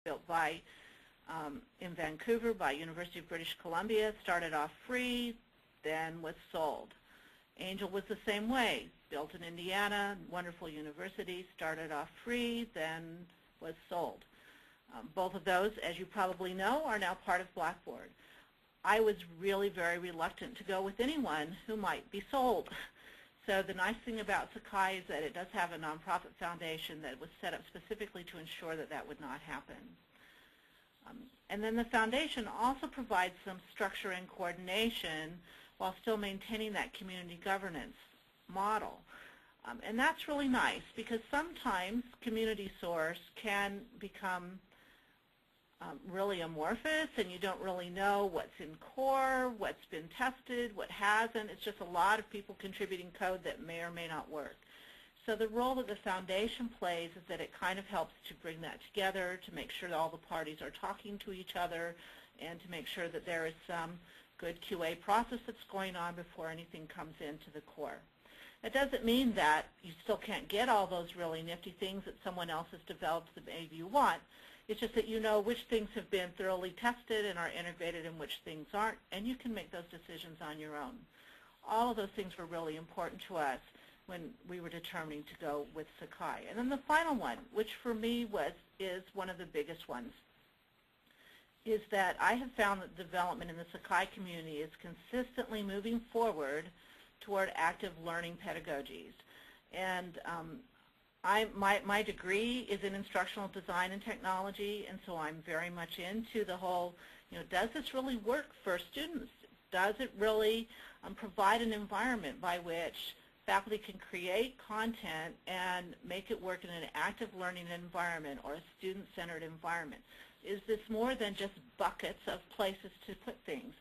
built by in Vancouver by University of British Columbia, started off free, then was sold. Angel was the same way, built in Indiana, wonderful university, started off free, then was sold. Both of those, as you probably know, are now part of Blackboard. I was really very reluctant to go with anyone who might be sold. So the nice thing about Sakai is that it does have a nonprofit foundation that was set up specifically to ensure that that would not happen. And then the foundation also provides some structure and coordination while still maintaining that community governance model. And that's really nice because sometimes community source can become really amorphous and you don't really know what's in core, what's been tested, what hasn't. It's just a lot of people contributing code that may or may not work. So the role that the foundation plays is that it kind of helps to bring that together, to make sure that all the parties are talking to each other, and to make sure that there is some good QA process that's going on before anything comes into the core. It doesn't mean that you still can't get all those really nifty things that someone else has developed that maybe you want. It's just that you know which things have been thoroughly tested and are integrated and which things aren't, and you can make those decisions on your own. All of those things were really important to us when we were determining to go with Sakai. And then the final one, which for me is one of the biggest ones, is that I have found that development in the Sakai community is consistently moving forward toward active learning pedagogies. And my degree is in instructional design and technology, and so I'm very much into the whole, does this really work for students? Does it really provide an environment by which faculty can create content and make it work in an active learning environment or a student-centered environment? Is this more than just buckets of places to put things?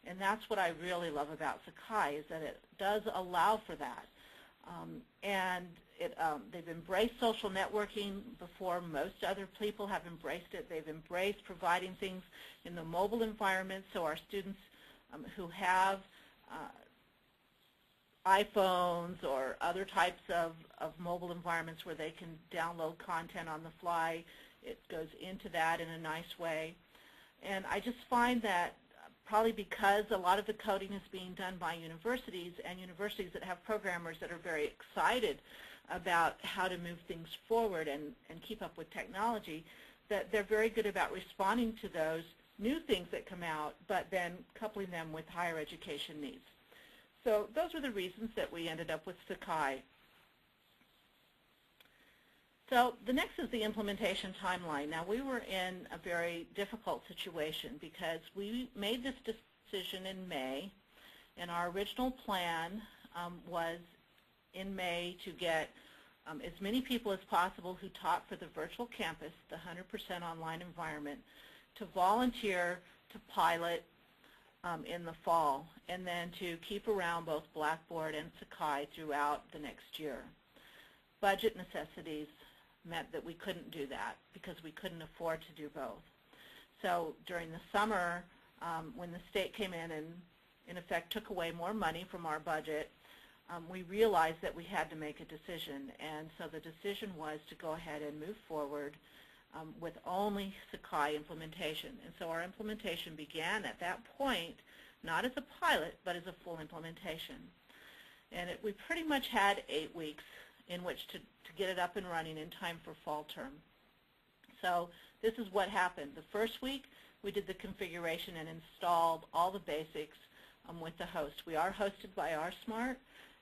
And that's what I really love about Sakai, is that it does allow for that. They've embraced social networking before most other people have embraced it. They've embraced providing things in the mobile environment, so our students who have iPhones or other types of mobile environments where they can download content on the fly, it goes into that in a nice way. And I just find that probably because a lot of the coding is being done by universities, and universities that have programmers that are very excited about how to move things forward and keep up with technology, that they're very good about responding to those new things that come out, but then coupling them with higher education needs. So those were the reasons that we ended up with Sakai. So the next is the implementation timeline. Now, we were in a very difficult situation because we made this decision in May, and our original plan was in May to get as many people as possible who taught for the virtual campus, the 100% online environment, to volunteer to pilot in the fall, and then to keep around both Blackboard and Sakai throughout the next year. Budget necessities meant that we couldn't do that because we couldn't afford to do both. So during the summer, when the state came in and in effect took away more money from our budget, we realized that we had to make a decision, and so the decision was to go ahead and move forward with only Sakai implementation. And so our implementation began at that point, not as a pilot, but as a full implementation. And we pretty much had 8 weeks in which to get it up and running in time for fall term. So this is what happened. The first week, we did the configuration and installed all the basics with the host. We are hosted by RSmart,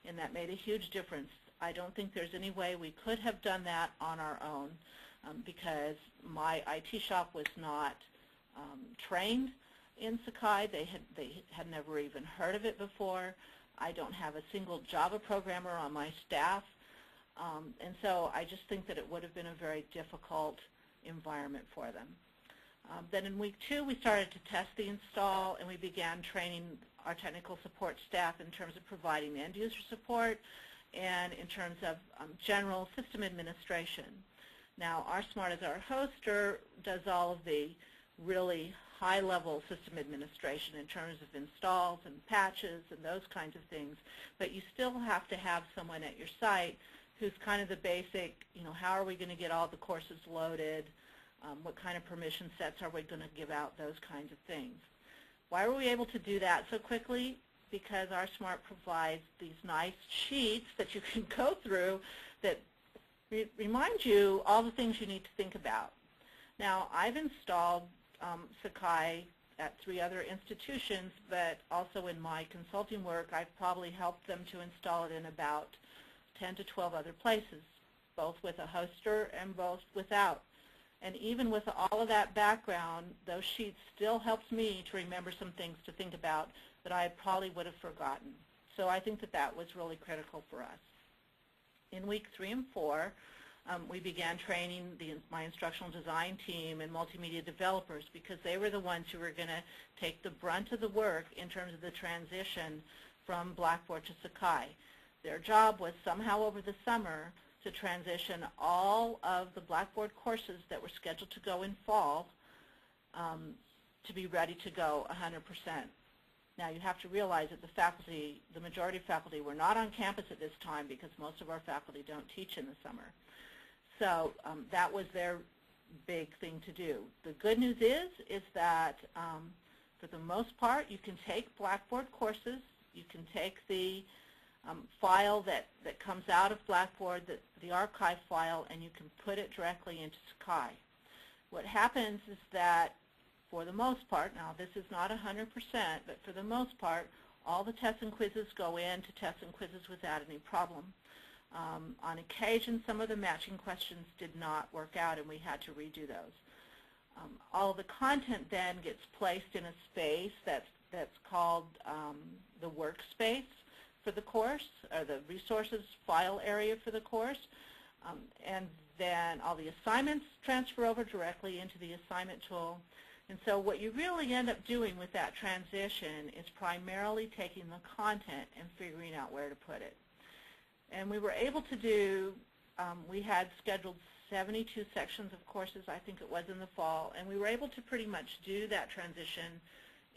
and that made a huge difference. I don't think there's any way we could have done that on our own because my IT shop was not trained in Sakai. They had never even heard of it before. I don't have a single Java programmer on my staff. And so I just think that it would have been a very difficult environment for them. Then in week 2, we started to test the install, and we began training our technical support staff in terms of providing end-user support and in terms of general system administration. Now, RSmart as our hoster does all of the really high-level system administration in terms of installs and patches and those kinds of things, but you still have to have someone at your site who's kind of the basic, how are we going to get all the courses loaded, what kind of permission sets are we going to give out, those kinds of things. Why were we able to do that so quickly? Because our SMART provides these nice sheets that you can go through that remind you all the things you need to think about. Now, I've installed Sakai at 3 other institutions, but also in my consulting work, I've probably helped them to install it in about 10 to 12 other places, both with a hoster and both without. And even with all of that background, those sheets still helps me to remember some things to think about that I probably would have forgotten. So I think that that was really critical for us. In week 3 and 4, we began training my instructional design team and multimedia developers, because they were the ones who were going to take the brunt of the work in terms of the transition from Blackboard to Sakai. Their job was somehow over the summer to transition all of the Blackboard courses that were scheduled to go in fall to be ready to go 100%. Now, you have to realize that the majority of faculty were not on campus at this time, because most of our faculty don't teach in the summer. So that was their big thing to do. The good news is that for the most part, you can take Blackboard courses, you can take the file that comes out of Blackboard, the archive file, and you can put it directly into Sakai. What happens is that for the most part, now this is not 100%, but for the most part, all the tests and quizzes go into tests and quizzes without any problem. On occasion, some of the matching questions did not work out, and we had to redo those. All of the content then gets placed in a space that's called the workspace for the course, or the resources file area for the course, and then all the assignments transfer over directly into the assignment tool. And so what you really end up doing with that transition is primarily taking the content and figuring out where to put it. And we were able to do, we had scheduled 72 sections of courses, I think it was in the fall, and we were able to pretty much do that transition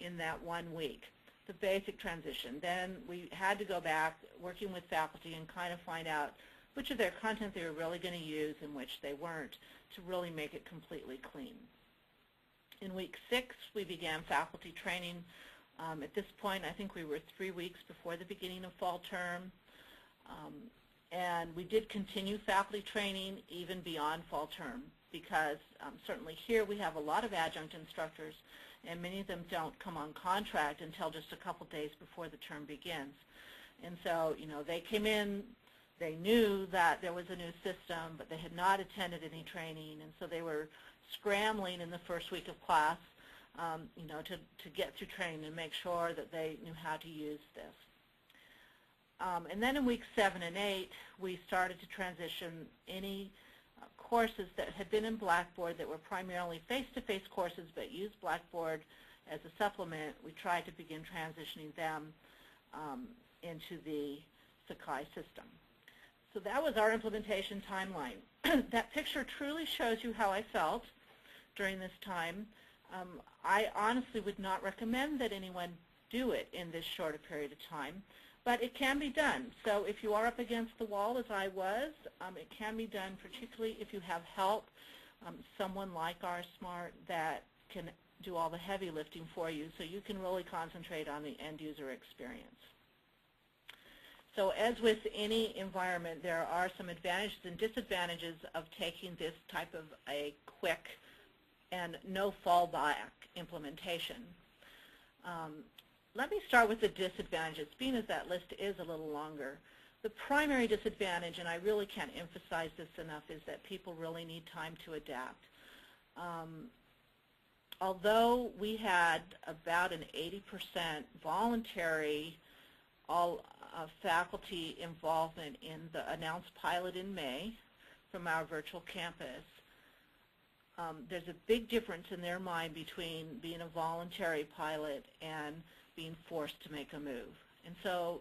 in that 1 week, the basic transition. Then we had to go back working with faculty and kind of find out which of their content they were really going to use and which they weren't, to really make it completely clean. In week 6, we began faculty training. At this point, I think we were 3 weeks before the beginning of fall term. And we did continue faculty training even beyond fall term, because certainly here we have a lot of adjunct instructors, and many of them don't come on contract until just a couple days before the term begins. And so, you know, they came in, they knew that there was a new system, but they had not attended any training, and so they were scrambling in the first week of class, you know, to get through training and make sure that they knew how to use this. And then in weeks 7 and 8, we started to transition any courses that had been in Blackboard that were primarily face-to-face courses but used Blackboard as a supplement. We tried to begin transitioning them into the Sakai system. So that was our implementation timeline. That picture truly shows you how I felt during this time. I honestly would not recommend that anyone do it in this short a period of time, but it can be done. So if you are up against the wall, as I was, it can be done, particularly if you have help, someone like our SMART that can do all the heavy lifting for you, so you can really concentrate on the end user experience. So as with any environment, there are some advantages and disadvantages of taking this type of a quick and no fallback implementation. Let me start with the disadvantages, being as that list is a little longer. The primary disadvantage, and I really can't emphasize this enough, is that people really need time to adapt. Although we had about an 80% voluntary faculty involvement in the announced pilot in May from our virtual campus, there's a big difference in their mind between being a voluntary pilot and being forced to make a move. And so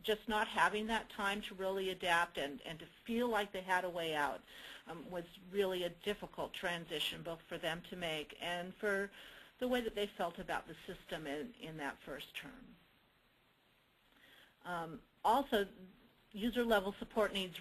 just not having that time to really adapt and to feel like they had a way out was really a difficult transition, both for them to make and for the way that they felt about the system in that first term. Also, user level support needs